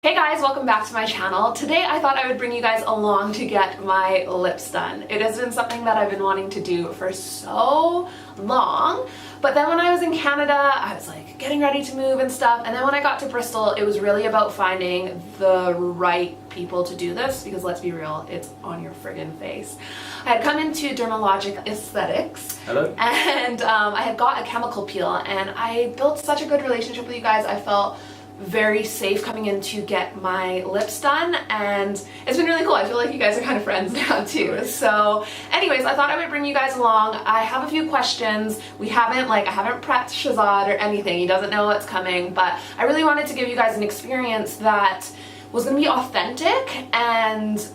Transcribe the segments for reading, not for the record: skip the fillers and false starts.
Hey guys, welcome back to my channel. Today I thought I would bring you guys along to get my lips done. It has been something that I've been wanting to do for so long, but then when I was in Canada, I was like getting ready to move and stuff, and then when I got to Bristol, it was really about finding the right people to do this, because let's be real, it's on your friggin' face. I had come into Dermalogic Aesthetics. Hello. And I had got a chemical peel, and I built such a good relationship with you guys. I felt very safe coming in to get my lips done, and it's been really cool. I feel like you guys are kind of friends now too. So anyways, I thought I would bring you guys along. I have a few questions. I haven't prepped Shezad or anything. He doesn't know what's coming, but I really wanted to give you guys an experience that was going to be authentic and,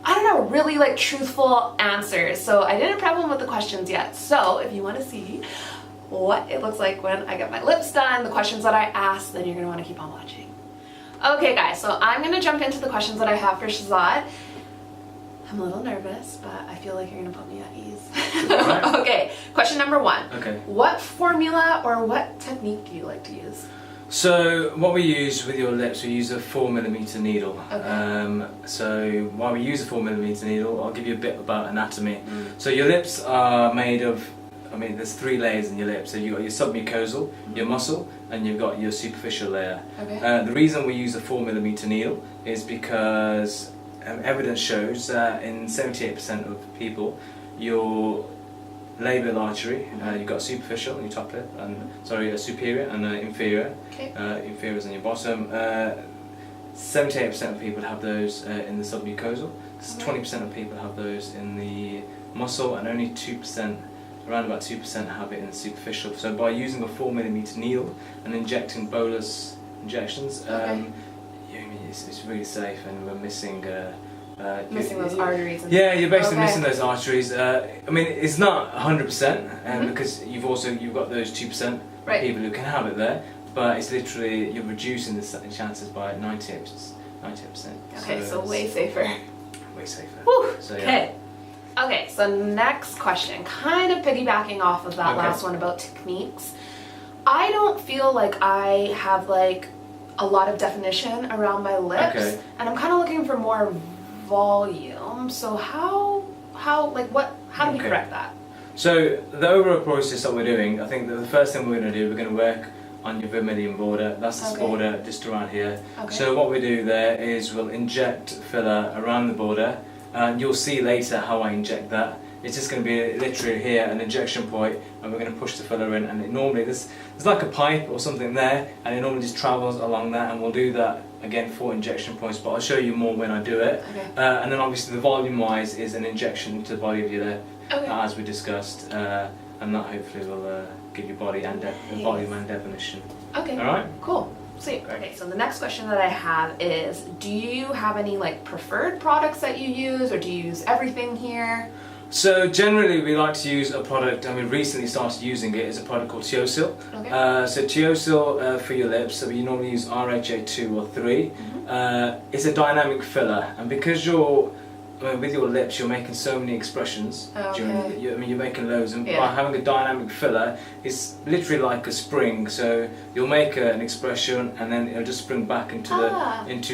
I don't know, really like truthful answers. So I didn't prep him with the questions yet. So if you want to see what it looks like when I get my lips done, the questions that I ask, then you're going to want to keep on watching. Okay guys, so I'm going to jump into the questions that I have for Shezad. I'm a little nervous, but I feel like you're going to put me at ease. Right. Okay, question number one. Okay. What formula or what technique do you like to use? So what we use with your lips, we use a 4mm needle. Okay. So while we use a 4mm needle, I'll give you a bit about anatomy. So your lips are made of, there's 3 layers in your lips. So you've got your submucosal, your muscle, and you've got your superficial layer. Okay. The reason we use a 4mm needle is because evidence shows that in 78% of people, your labial artery, you've got superficial in your top lip, and superior and inferior. Okay. Inferior is on your bottom. 78% of people have those in the submucosal. 20% of people have those in the muscle, and only 2%. Around about 2% have it in the superficial. So by using a 4mm needle and injecting bolus injections, it's really safe, and we're missing those arteries. Yeah, you're basically missing those arteries. It's not 100%, because you've got those 2% people who can have it there, but it's literally, you're reducing the chances by 98%. Okay, so way safer. Way safer. Whew. So, yeah. Okay. Okay, so next question, kind of piggybacking off of that last one about techniques. I don't feel like I have like a lot of definition around my lips, and I'm kind of looking for more volume. So how do we correct that? So the overall process that we're doing, I think that the first thing we're going to do, we're going to work on your vermilion border. That's this border just around here. Okay. So what we do there is we'll inject filler around the border. And you'll see later how I inject that. It's just going to be literally here, an injection point, and we're going to push the filler in, and there's like a pipe or something there, and it normally just travels along that, and we'll do that again 4 injection points, but I'll show you more when I do it. Okay. And then obviously the volume wise is an injection into the body of your lip, as we discussed, and that hopefully will give you body and volume and definition. Okay. Alright? Cool. Sweet. Okay, so the next question that I have is, do you have any like preferred products that you use, or do you use everything here? So generally we like to use a product, recently started using it, is a product called Teosil. Okay. So Teosil for your lips, so you normally use RHA 2 or 3. It's a dynamic filler, and because with your lips you're making so many expressions, you're making loads, and by having a dynamic filler, it's literally like a spring, so you'll make an expression and then it'll just spring back into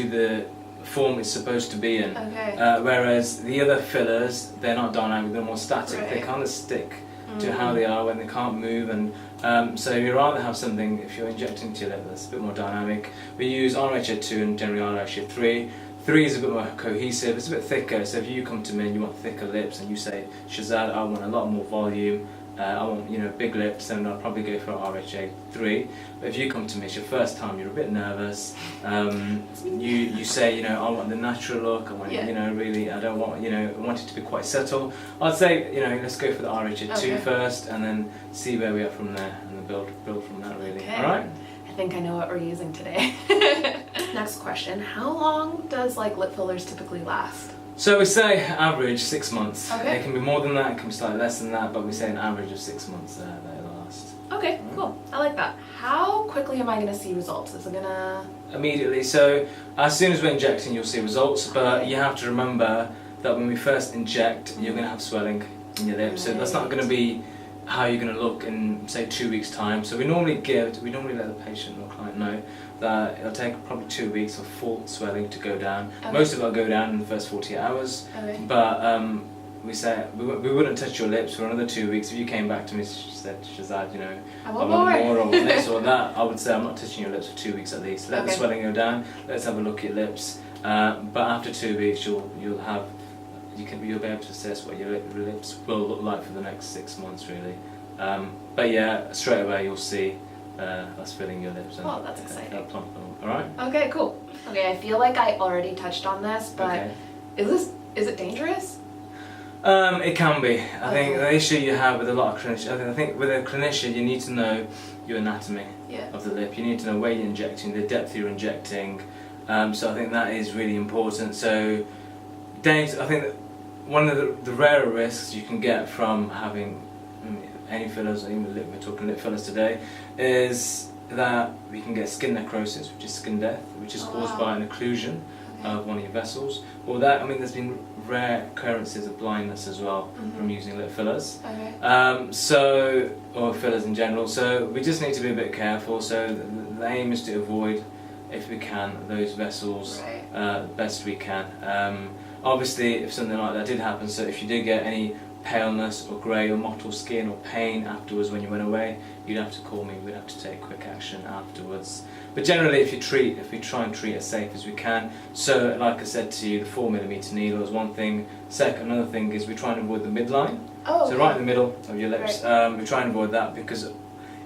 the form it's supposed to be in. Whereas the other fillers, they're not dynamic, they're more static. They kind of stick to how they are when they can't move, and so you'd rather have something, if you're injecting into your lip, that's a bit more dynamic. We use RHA 2 and generally RHA 3. 3 is a bit more cohesive, it's a bit thicker, so if you come to me and you want thicker lips and you say, Shezad, I want a lot more volume, I want big lips, then I'll probably go for RHA 3. But if you come to me, it's your first time, you're a bit nervous, you say, I want the natural look, I want really, I don't want, I want it to be quite subtle. I'd say, let's go for the RHA 2 first, and then see where we are from there, and then build from that really. Alright? I think I know what we're using today. Next question, how long does lip fillers typically last? So we say average 6 months. Okay. It can be more than that, it can be slightly less than that, but we say an average of 6 months they last. Okay, cool. I like that. How quickly am I going to see results? Is it going to... Immediately. So as soon as we're injecting, you'll see results, but you have to remember that when we first inject, you're going to have swelling in your lips. So that's not going to be how you're going to look in say 2 weeks time. So we normally let the patient or client know that it'll take probably 2 weeks of full swelling to go down. Okay. Most of it will go down in the first 48 hours. Okay. But we say we wouldn't touch your lips for another 2 weeks. If you came back to me and said, Shezad, you know, I I want want more or more. this or that, I would say I'm not touching your lips for 2 weeks at least. Let the Okay. swelling go down. Let's have a look at your lips. But after 2 weeks, you'll be able to assess what your lips will look like for the next 6 months, really. But yeah, straight away you'll see us filling your lips. And, Oh, that's exciting. they'll plump them up. All right. Okay, cool. Okay, I feel like I already touched on this, but Okay. is it dangerous? It can be. I think Okay. the issue you have with a lot of clinicians, I think with a clinician you need to know your anatomy Yeah. of the lip. You need to know where you're injecting, the depth you're injecting. So I think that is really important. So I think that one of the rarer risks you can get from having any fillers, even we're talking lip fillers today, is that we can get skin necrosis, which is skin death, which is caused by an occlusion of one of your vessels. Or there's been rare occurrences of blindness as well from using lip fillers. Okay. Or fillers in general. So we just need to be a bit careful. So the aim is to avoid, if we can, those vessels best we can. Obviously, if something like that did happen, so if you did get any paleness or grey or mottled skin or pain afterwards when you went away, you'd have to call me, we'd have to take quick action afterwards. But generally if we try and treat as safe as we can, so like I said to you, the 4mm needle is one thing. Another thing is we try and avoid the midline, so right in the middle of your lips. We try and avoid that because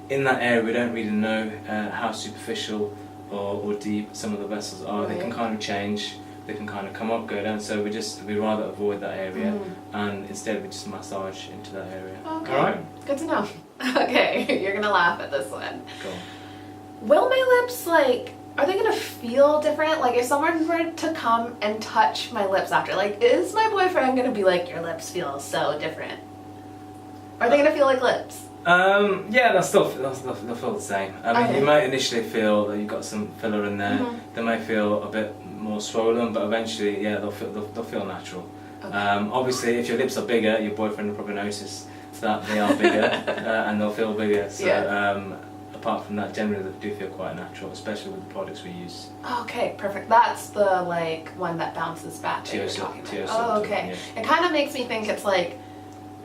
in that area we don't really know how superficial or deep some of the vessels are. They can kind of change. They can kind of come up, go down, so we rather avoid that area and instead we just massage into that area. Okay. Alright? Good to know. Okay, you're gonna laugh at this one. Go on. Will my lips, are they gonna feel different? Like if someone were to come and touch my lips after, is my boyfriend gonna be like, your lips feel so different? Are they gonna feel like lips? Yeah, they'll feel the same. I mean, you might initially feel that you've got some filler in there. They may feel a bit more swollen, but eventually, yeah, they'll feel natural. Okay. Obviously, if your lips are bigger, your boyfriend will probably notice that they are bigger, and they'll feel bigger. So, apart from that, generally they do feel quite natural, especially with the products we use. Okay, perfect. That's the one that bounces back that you're talking about. Oh, okay. It kind of makes me think it's like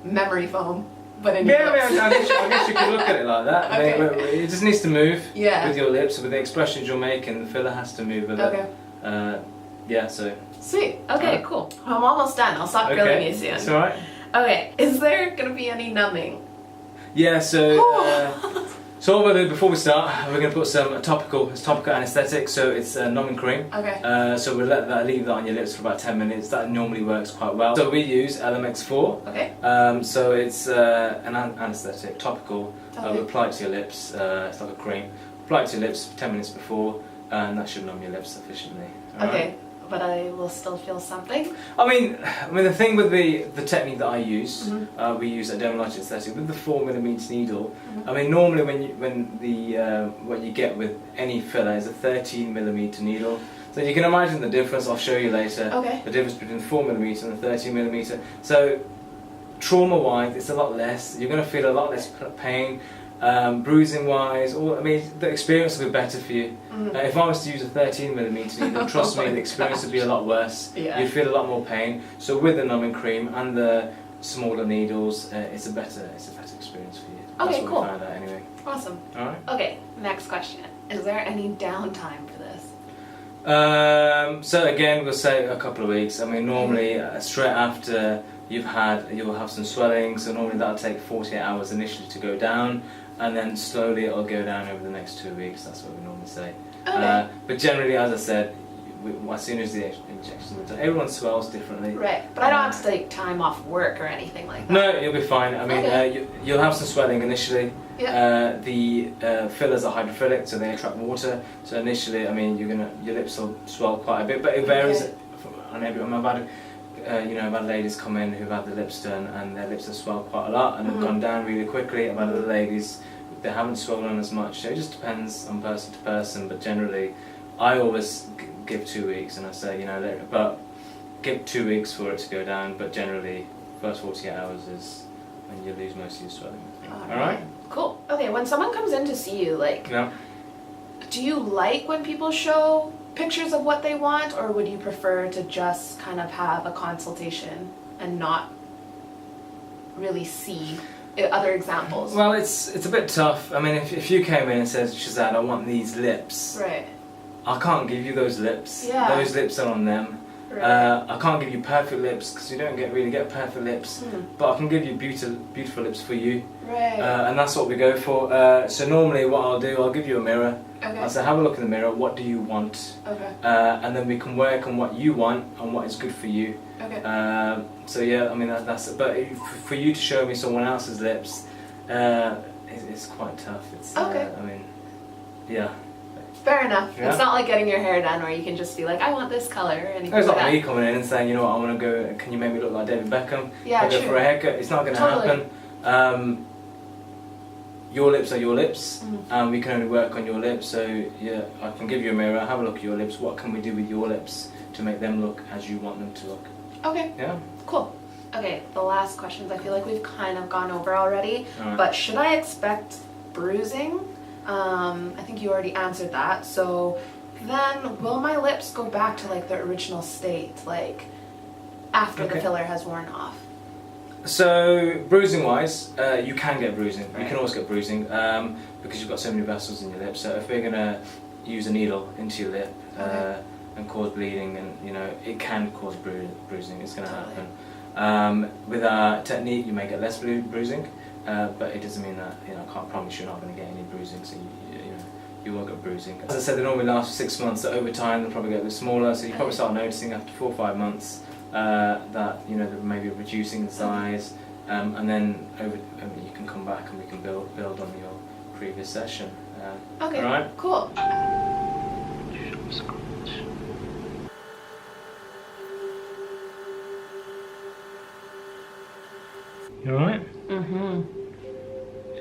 memory foam. But in your lips. I guess you could look at it like that. Okay. It just needs to move Yeah. with your lips, with the expressions you're making. The filler has to move with Okay. it. Yeah, so. Sweet. Okay, cool. I'm almost done. I'll stop grilling you soon. That's alright. Okay, is there gonna be any numbing? Yeah, so what we'll do before we start, we're going to put some topical anaesthetic, so it's numbing cream. Okay. So we'll leave that on your lips for about 10 minutes. That normally works quite well. So we use LMX4. Okay. So it's an anaesthetic, topical. Okay. We apply it to your lips. It's like a cream. Apply it to your lips 10 minutes before, and that should numb your lips sufficiently. All Okay. right? But I will still feel something. I mean, the thing with the technique that I use, we use a Dermalogic anesthetic with the 4mm needle. I mean, normally what you get with any filler is a 13mm needle. So you can imagine the difference. I'll show you later. Okay. The difference between 4mm and the 13mm. So trauma-wise, it's a lot less. You're going to feel a lot less pain. Bruising wise, the experience will be better for you. If I was to use a 13mm needle, trust me, the experience would be a lot worse. Yeah. You'd feel a lot more pain. So with the numbing cream and the smaller needles, it's a better experience for you. Okay, That's what cool. we found out anyway. Awesome. Alright. Okay, next question. Is there any downtime for this? So again, we'll say a couple of weeks. I mean, normally straight after you'll have some swelling. So normally that'll take 48 hours initially to go down. And then slowly it'll go down over the next 2 weeks. That's what we normally say. Okay. But generally, as I said, as soon as the injection is done, everyone swells differently. Right, but I don't have to take time off work or anything like that. No, you'll be fine. I mean, you'll have some swelling initially. Yeah. The fillers are hydrophilic, so they attract water. So initially, I mean, your lips will swell quite a bit, but it varies on everyone. I've had ladies come in who've had their lips done and their lips have swelled quite a lot and have gone down really quickly. I've had other ladies, they haven't swollen as much. So it just depends on person to person, but generally I always give 2 weeks and I say, but give 2 weeks for it to go down, but generally first 48 hours is and you lose most of your swelling. All right. Cool. Okay, when someone comes in to see you, like, do you like when people show pictures of what they want, or would you prefer to just kind of have a consultation and not really see other examples? Well, it's a bit tough. I mean, if you came in and said, Shezad, I want these lips. Right. I can't give you those lips. Yeah. Those lips are on them. Right. I can't give you perfect lips because you don't really get perfect lips, but I can give you beautiful lips for you. Right. And that's what we go for. So normally what I'll do, I'll give you a mirror. Okay. I'll say, have a look in the mirror, what do you want? Okay. And then we can work on what you want and what is good for you. Okay. So yeah, I mean that's it. But for you to show me someone else's lips, it's quite tough. It's okay. I mean, yeah. Fair enough. Yeah. It's not like getting your hair done where you can just be like, I want this color or anything It's like not that. me coming in and saying, you know what, I want to go, can you make me look like David Beckham? Yeah, I go for a haircut. It's not going to happen. Your lips are your lips, and we can only work on your lips. So yeah, I can give you a mirror, have a look at your lips. What can we do with your lips to make them look as you want them to look? Okay. Yeah. Cool. Okay, the last questions I feel like we've kind of gone over already, Right. but should I expect bruising? I think you already answered that. So then will my lips go back to like their original state, like after the filler has worn off? So bruising wise, you can get bruising. Right. You can always get bruising because you've got so many vessels in your lip. So if we're going to use a needle into your lip and cause bleeding, and you know, it can cause bruising. It's going to happen. With our technique, you may get less bruising. But it doesn't mean that, you know, I can't promise you're not going to get any bruising, so you will get bruising. As I said, they normally last for 6 months, so over time they'll probably get a bit smaller, so you probably start noticing after 4 or 5 months that, you know, they're maybe reducing in size, and then you can come back and we can build on your previous session. Okay, alright? cool. You alright? Mm-hmm.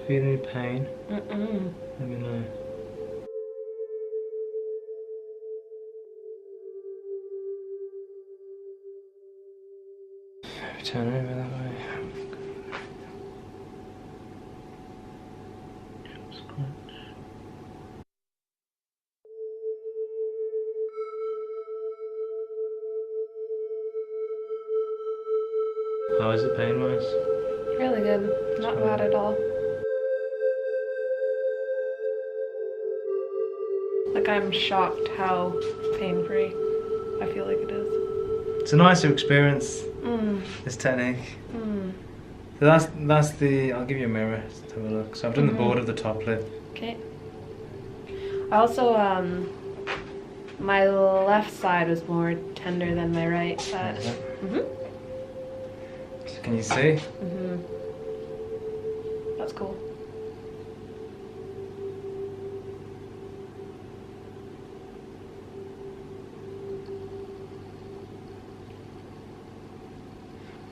Feel any pain? Mm-mm. Let me know. Turn over that way. Scratch. How is it pain-wise? Really good. Not bad at all. Like, I'm shocked how pain-free I feel like it is. It's a nicer experience, this technique. So that's the, I'll give you a mirror, just have a look. So I've done the border of the top lip. Okay. I also, my left side was more tender than my right side. So can you see? That's cool.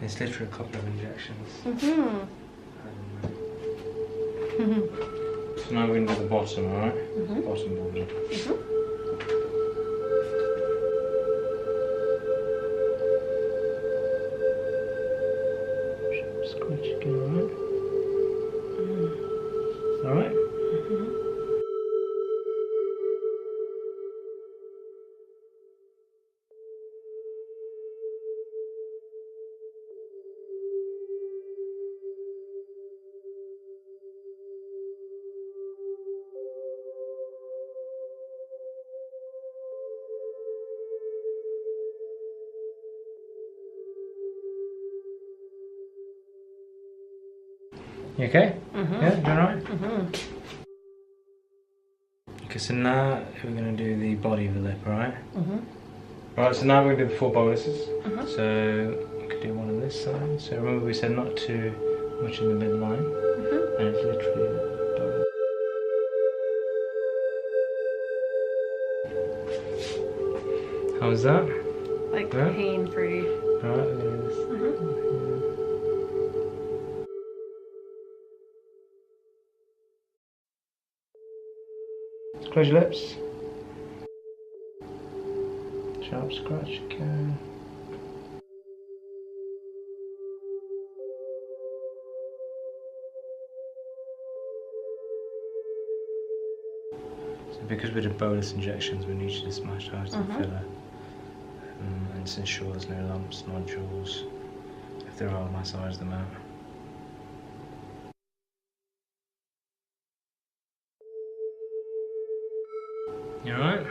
It's literally a couple of injections. So now we're going to do the bottom, alright? Bottom border. Scratch again, alright? Alright? You okay? Yeah, you alright? Okay, so now we're going to do the body of the lip, alright? Alright, so now we're going to do the 4 boluses. So we could do one on this side. So remember we said not too much in the midline. And it's literally the bolus. How's that? Like, pain-free. Alright, we're going to do this. Close your lips. Sharp scratch again. because we did bolus injections, we need you to smash out the filler. And to ensure there's no lumps, nodules. If there are, massage them out. You alright?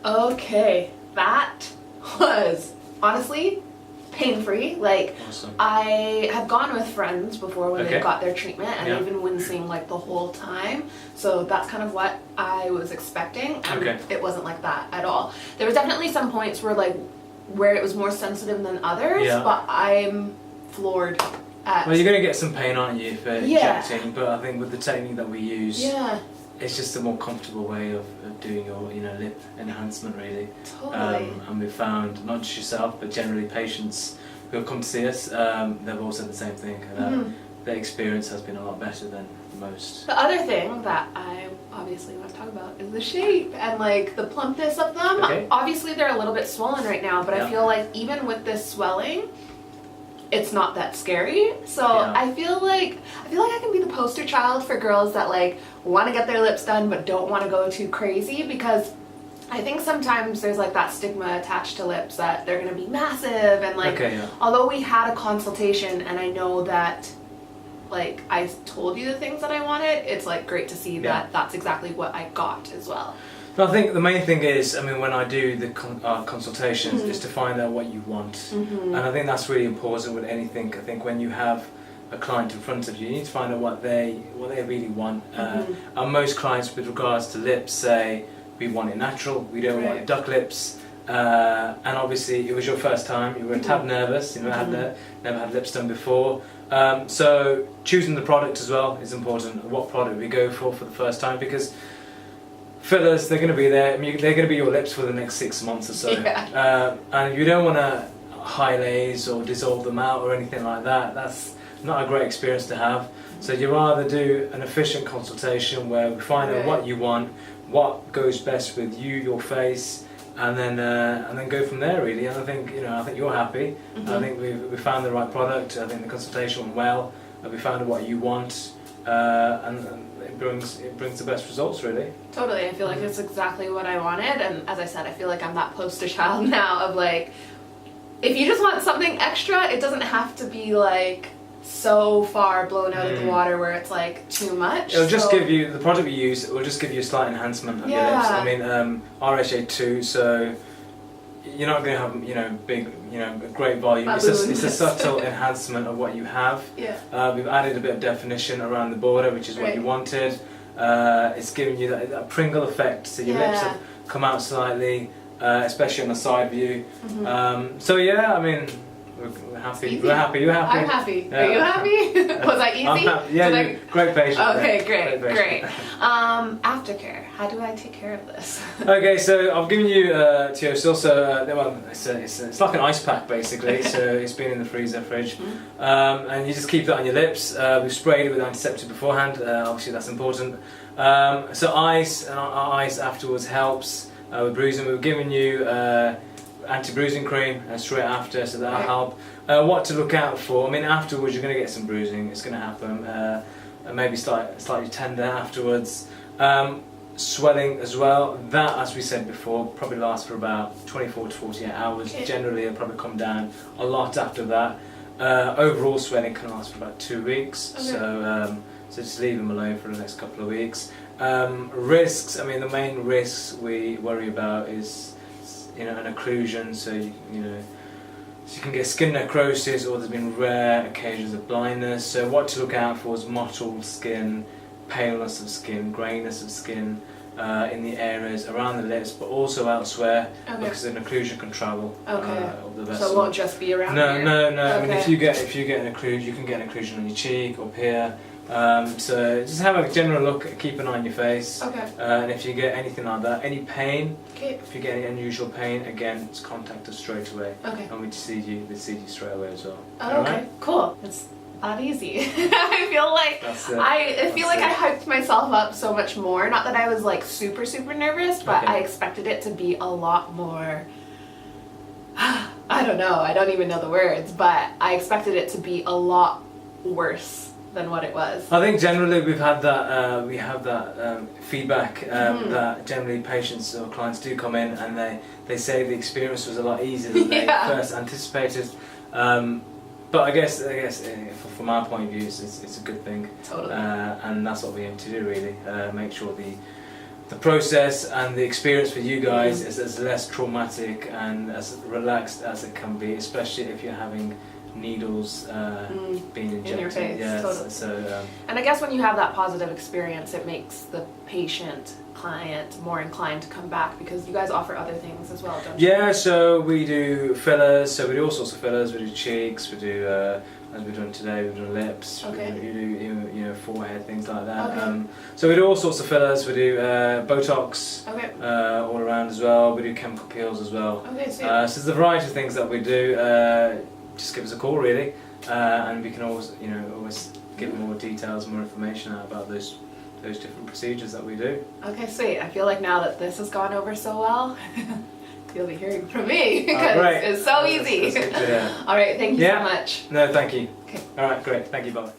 Okay, that was honestly pain-free. Like, awesome. I have gone with friends before when Okay. they got their treatment, and they've been wincing like the whole time. So that's kind of what I was expecting, and it wasn't like that at all. There was definitely some points where it was more sensitive than others, but I'm floored at. Well, you're going to get some pain, aren't you, for injecting? But I think with the technique that we use, it's just a more comfortable way of doing your, lip enhancement, really. Totally. And we've found, not just yourself, but generally patients who have come to see us, they've all said the same thing. Their experience has been a lot better than most. The other thing that I obviously want to talk about is the shape and like the plumpness of them. Okay. Obviously they're a little bit swollen right now, but I feel like even with this swelling, it's not that scary. So I feel like I can be the poster child for girls that like want to get their lips done but don't want to go too crazy, because I think sometimes there's like that stigma attached to lips that they're going to be massive, and like although we had a consultation and I know that like I told you the things that I wanted, it's like great to see that that's exactly what I got as well. But I think the main thing is, I mean, when I do the consultations, is to find out what you want. And I think that's really important with anything. I think when you have a client in front of you, you need to find out what they really want. And most clients, with regards to lips, say, we want it natural, we don't want duck lips. And obviously, it was your first time, you were a tad nervous, you never had lips done before. So choosing the product as well is important, what product we go for the first time, because fillers, they're going to be there. I mean, they're going to be your lips for the next 6 months or so. And you don't want to highlights or dissolve them out or anything like that. That's not a great experience to have. So you rather do an efficient consultation where we find out what you want, what goes best with you, your face, and then go from there, really. And I think you're happy. I think we found the right product. I think the consultation went well. We found out what you want, and it brings the best results, really. Totally. I feel like it's exactly what I wanted, and as I said, I feel like I'm that poster child now of like, if you just want something extra, it doesn't have to be like so far blown out of the water where it's like too much. It'll just give you, the product we use, it will just give you a slight enhancement of your lips. I mean, RHA2, so you're not going to have, big, great volume. It's a subtle enhancement of what you have. We've added a bit of definition around the border, which is what you wanted. It's giving you that Pringle effect, so your lips have come out slightly, especially on the side view. So yeah, I mean, we're happy. We're happy. You're happy. I'm happy. Are you happy? Was that easy? Yeah, great patient. Okay, great. Aftercare. How do I take care of this? Okay, so I've given you Teosil. So it's like an ice pack basically. So it's been in the freezer, fridge, and you just keep that on your lips. We've sprayed it with antiseptic beforehand. Obviously, that's important. So ice, and our ice afterwards helps with bruising. We've given you anti-bruising cream straight after, so that'll help. What to look out for? I mean, afterwards you're going to get some bruising. It's going to happen. And maybe slightly tender afterwards. Swelling as well. That, as we said before, probably lasts for about 24 to 48 hours. Generally, it'll probably come down a lot after that. Overall swelling can last for about 2 weeks. So just leave them alone for the next couple of weeks. Risks. I mean, the main risks we worry about is an occlusion. So so you can get skin necrosis, or there's been rare occasions of blindness. So what to look out for is mottled skin, paleness of skin, greyness of skin in the areas around the lips, but also elsewhere, because an occlusion can travel of the vessel. So it won't just be around here? No. I mean, if you get an occlusion, you can get an occlusion on your cheek or here. So just have a general look, keep an eye on your face, and if you get anything like that, any pain, if you get any unusual pain, again, just contact us straight away, and we'd see you straight away as well. Cool. It's that easy. I feel like I hyped myself up so much more. Not that I was like super nervous, but I expected it to be a lot more. I don't know. I don't even know the words, but I expected it to be a lot worse than what it was. I think generally we have that feedback that generally patients or clients do come in and they say the experience was a lot easier than they first anticipated. But I guess from our point of view, it's a good thing. Totally. And that's what we aim to do, really. Make sure the process and the experience for you guys is as less traumatic and as relaxed as it can be, especially if you're having needles being injected. In your face. Yeah, Totally. so and I guess when you have that positive experience, it makes the client more inclined to come back, because you guys offer other things as well, don't you? yeah, so we do fillers, so we do all sorts of fillers. We do cheeks, we do as we're doing today, we're doing lips, we do forehead, things like that. Okay. So we do all sorts of fillers. We do botox all around as well. We do chemical peels as well. Okay, so So there's a variety of things that we do. Just give us a call, really, and we can always give more details, more information out about those different procedures that we do. Okay, sweet. I feel like now that this has gone over so well, you'll be hearing from me, because it's so easy. That's good to hear. All right, thank you so much. No, thank you. Okay. All right, great. Thank you, bye.